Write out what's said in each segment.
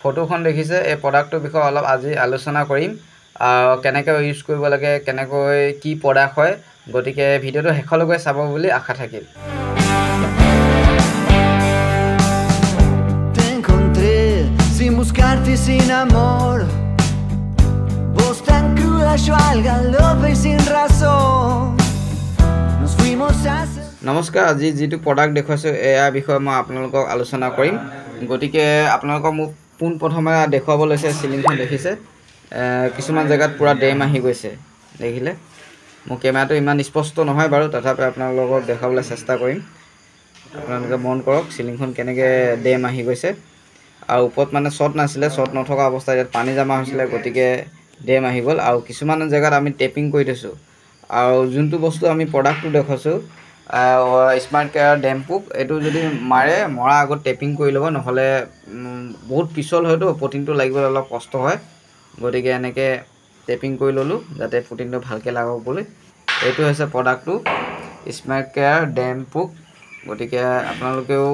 ফটোখন দেখিছে এই প্ৰডাক্টটোৰ বিষয়ে অলপ আজি আলোচনা কৰিম কেনেকৈ ইউজ কৰিব লাগে কেনেকৈ কি প্ৰডাক্ট হয় গতিকে ভিডিঅ'টো শেষলৈকে চাব বুলি আশা থাকিল Te encontré sin buscarte sin amor Vos tan cruda yo al galope y sin razón Nos fuimos hace নমস্কাৰ আজি যেটো প্ৰডাক্ট দেখুৱাইছো এয়া বিষয়ে মই আপোনালোকক আলোচনা কৰিম গতিকে আপোনালোকক মোক পোন প্ৰথমে দেখুৱাব লৈছে সিলিংখন দেখিছে কিছুমান জায়গাত পুৰা ডেম আহি গৈছে দেখিলে মোৰ কেমেৰাটো ইমান স্পষ্ট নহয় বাৰু তথাপি আপোনালোকক দেখাবলৈ চেষ্টা কৰিম আপোনালোকে মন কৰক সিলিংখন কেনেকৈ ডেম আহি গৈছে আৰু ওপৰত মানে শট নাছিলে শট নথকা অৱস্থাত ইয়াত পানী জমা হৈছিলে গতিকে ডেম আহি গ'ল আৰু কিছুমান জায়গাত আমি টেপিং কৰি দিছো আৰু যোনটো বস্তু আমি প্ৰডাক্টটো দেখাইছো স্মাৰ্ট কেয়াৰ ডেম্পুক এটো যদি মাৰে মৰা আগত টেপিং কৰি ল'ব নহলে বহুত পিছল হয়তো পুটিংটো লাগিবলৈ অলপ কষ্ট হয় গতিকে এনেকে টেপিং কৰি ললো যাতে পুটিংটো ভালকে লাগক বুলি এটো হৈছে প্ৰডাক্টটো স্মাৰ্ট কেয়াৰ ডেম্পুক গতিকে আপোনালোকেও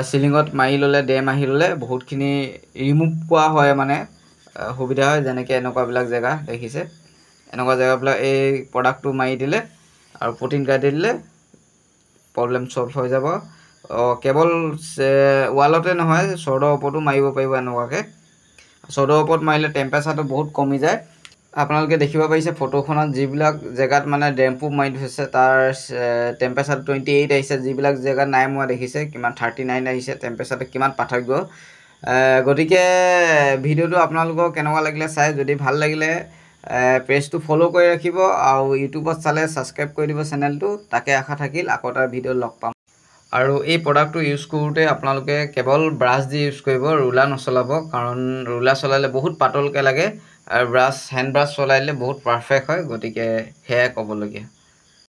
সিলিংত মাৰি ললে ডেম আহি ললে বহুতখিনি ৰিমুভ কৰা হয় মানে সুবিধা হয় যেনেকৈ এনেকুৱা বিলাক জায়গা দেখিছে এনেকুৱা জায়গাবিলাক এই প্ৰডাক্টটো মাৰি দিলে আৰু পুটিং কাটি দিলে প্ৰবলেম সলভ হৈ যাব কেৱল ওয়ালতে নহয় সৰ্ডৰ ওপৰতো মাৰিব পাৰিব এনেকুৱাকে সৰ্ডৰ ওপৰত মাৰিলে টেম্পাৰেচাৰটো বহুত কমি যায় আপোনালোকে দেখিব পাৰিছে ফটোখনত যিবিলাক জায়গাত মানে ডেম্পু মাৰি থৈছে তাৰ টেম্পাৰেচাৰ 28 আহিছে যিবিলাক জায়গাত নাই মই দেখিছে কিমান 39 আহিছে টেম্পাৰেচাৰটো কিমান পাৰ্থক্য গতিকে ভিডিওটো আপোনালোকক কেনেকুৱা লাগিলে চাই যদি ভাল লাগিলে পেজটো ফলো কৰি ৰাখিব আৰু ইউটিউবত চালে সাবস্ক্ৰাইব কৰি দিব চেনেলটো তাকে আশা থাকিল আকৌ এটা ভিডিও লগ পাম আৰু এই প্ৰডাক্টটো ইউজ কৰোতে আপোনালোকে কেৱল ব্ৰাশ দি ইউজ কৰিব ৰুলাৰ নচলাব কাৰণ ৰুলাৰ চলালে বহুত পাতলকে লাগে আৰু ব্ৰাশ হেণ্ড ব্ৰাশ চলাইলে বহুত পাৰফেক্ট হয় গতিকে হেয়া ক'বলগীয়া